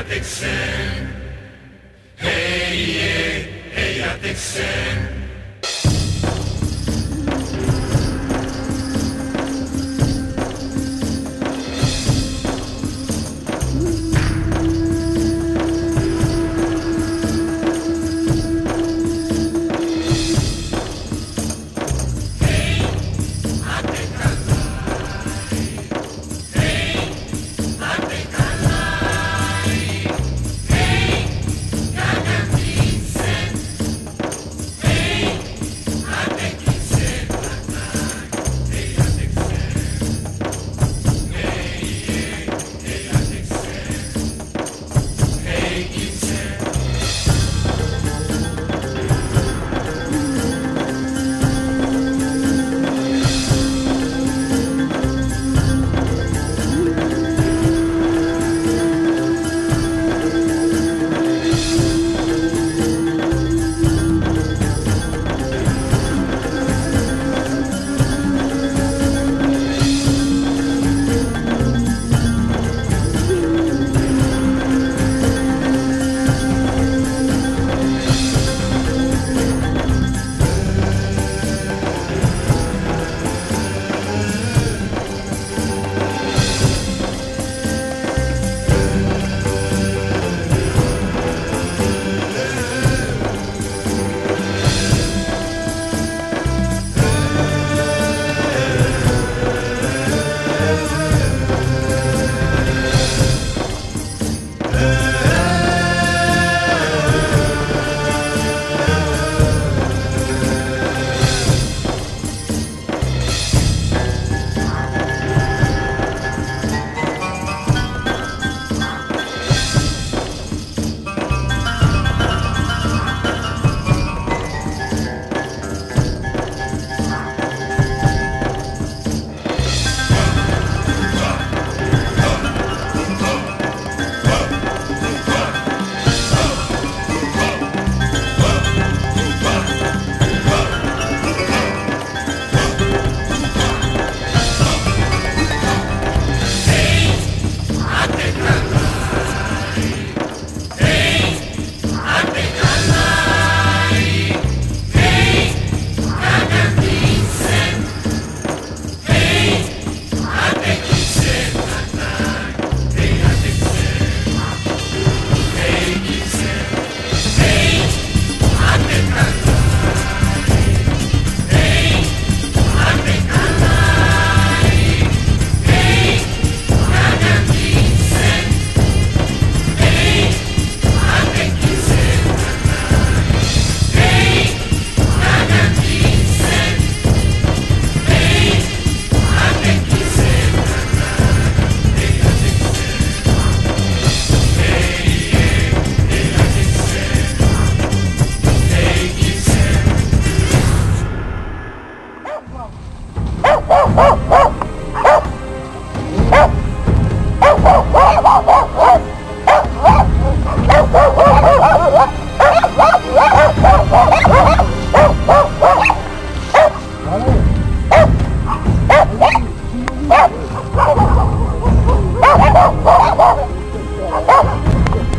Atexen, hey, Atexen.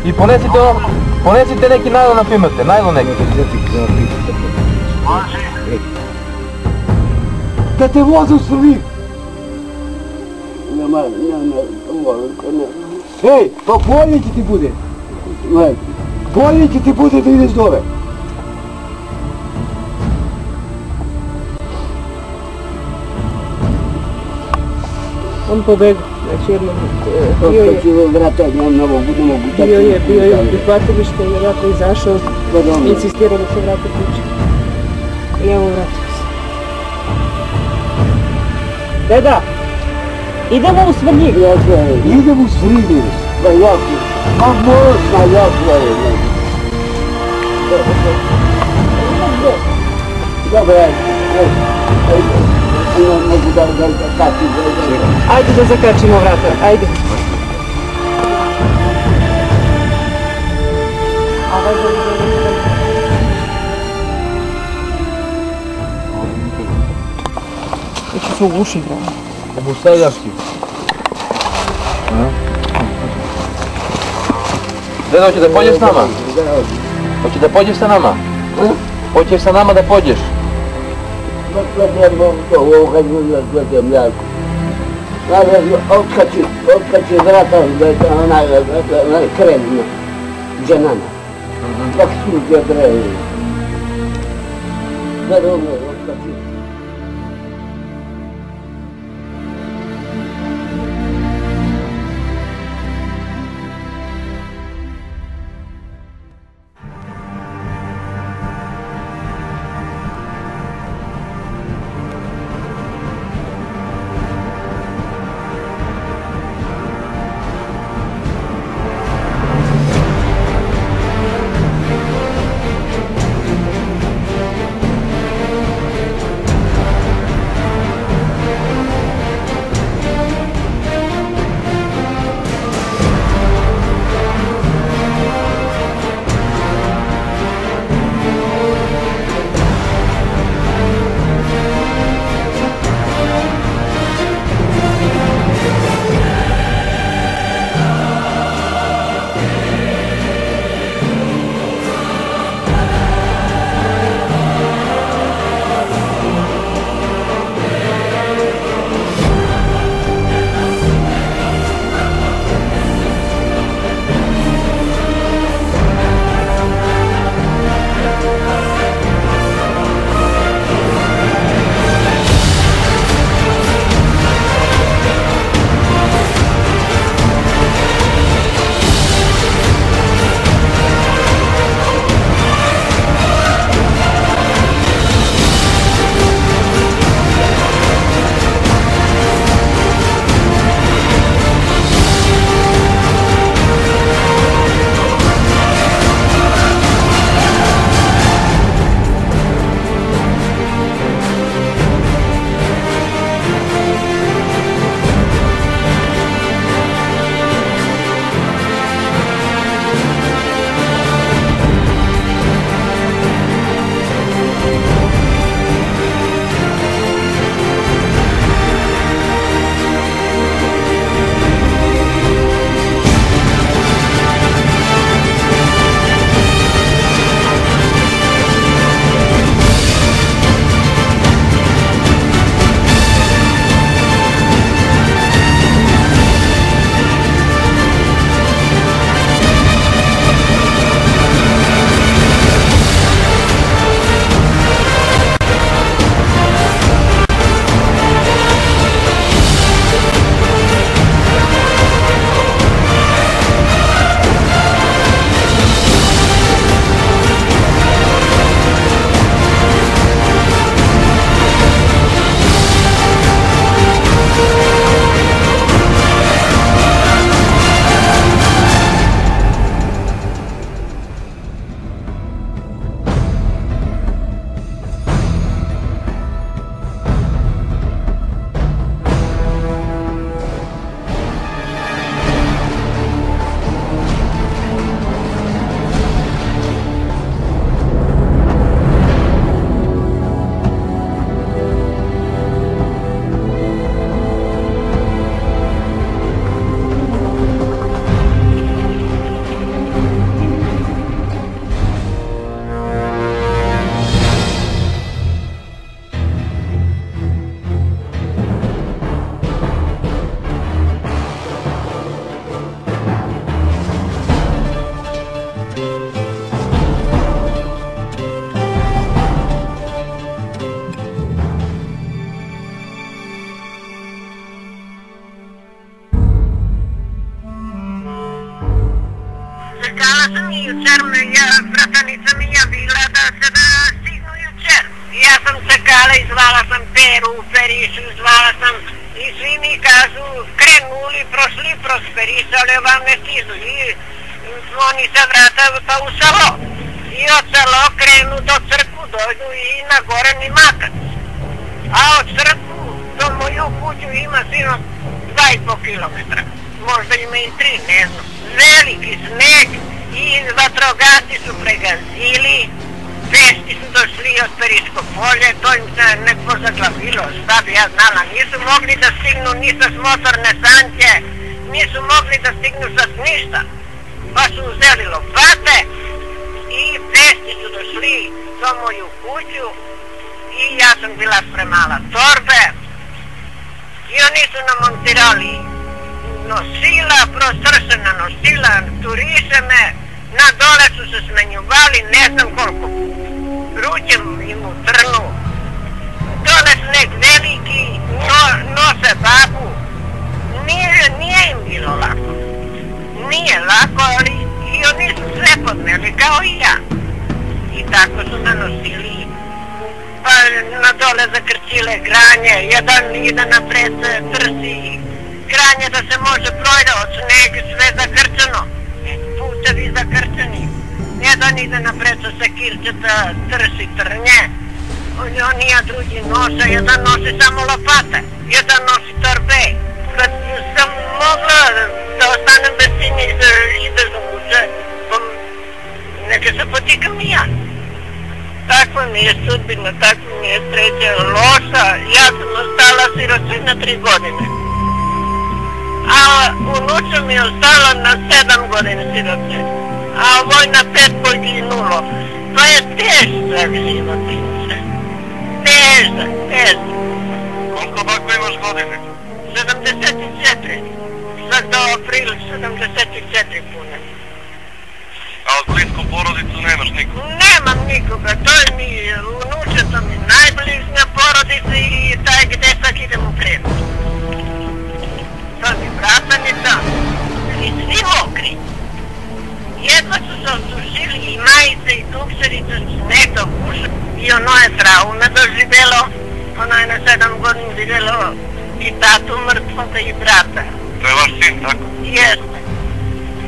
I ponesite neki najlon ako imate, najlon neki. Da te voze u Srbiji. Ej, pa bolje će ti bude. Bolje će ti bude da ideš dole. On pobegao, znači jednom bio je u prihvatilište i ovako izašao, insistirao da se vrati kući. I evo vratio se. Deda, idemo u Svrljig. Idemo u Svrljig, pa jako, ma možda jako je. Dobro, mogu da kačim. Ajde da zakačimo vrata, ajde. Neću se ugušim, bravo. Obustavljaški. Deda, hoće da pođeš s nama? Hoće da pođeš sa nama? Hoćeš sa nama da pođeš? Gledam jako. Otkači vrata, onaj krem, dženana. Kako su gdje drevi. Gledam, otkači. jučer bratanica mi javila da se da stignu jučer. Ja sam čekala i zvala sam Peru, Perišu, zvala sam i svi mi kažu krenuli, prošli kroz Perišu, ali vam ne stižu. I oni se vrataju pa u selo. I od selo krenu do crkvu, dođu i na gore ni makac. A od crkvu do moju kuću ima sino 2,5 kilometra. Možda ima i 3, ne znam. Veliki sneg i vatrogasci su pregazili, vesti su došli od Periško polje, to im se neko zaglavilo, šta bi ja znala. Nisu mogli da stignu ni sa motorne sanke, nisu mogli da stignu sa ništa. pa su uzeli lopate i pešci su došli do moju kuću i ja sam bila spremala torbe i oni su namontirali nosila, prostršena nosila, turiše me, na dole su se smenjuvali, ne znam koliko, ruđem im u trnu, dole sneg veliki, nose babu, nije im bilo lako, nije lako, ali i oni su sve podneli kao i ja, i tako su nanosili, pa na dole zakrčile granje, jedan ide napred trsi, granje da se može projda od sneg, sve zakrčeno, putevi zakrčeni, jedan ide napred sa sekirčeta, trsi trnje, oni a drugi nose, jedan nosi samo lopate, jedan nosi torbe, kad sam mogla da ostanem bez sinje i bez uče, neka se potikam i ja. Takva mi je sudbina, takva mi je sreća loša, ja sam ostala sirocina 3 godine. A unuča mi je ostala na 7 godina siroce, a ovoj na 5 poginulo. To je težak život, inče. Težak. Koliko bako imaš godine? 74. Sad do april 74 pune. A od blisku porodicu nemaš nikoga? Nemam nikoga, to je mi unuče, to mi najbližnja porodica i taj gde sad idem u kredu. To mi bratanica i svi mokri. Jedno su se osušili i majice i dukserice su nekdo ušli i ono je traume doživjelo. Ono je na 7 godina vidjelo i tatu mrtvoga i brata. To je vaš sin, tako? Jeste.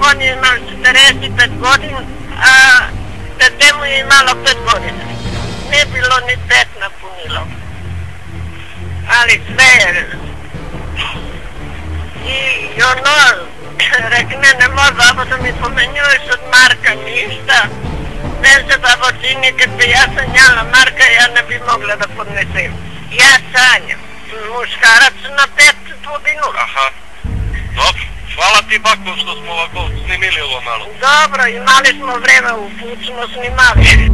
On je imao 45 godina, a tete mu je imalo 5 godina. Ne bilo ni 5 napunilo. Ali sve je... I ono, rekne, ne može babo da mi pomenjuješ od Marka ništa. Ne se babo čini, kad bi ja sanjala Marka, ja ne bi mogla da podnesem. Ja sanjam. Muškarac na 5 dubinu. Aha. Dobro. Hvala ti bako što smo ovako snimili ovo malo. Dobro, imali smo vreme, u put smo snimali.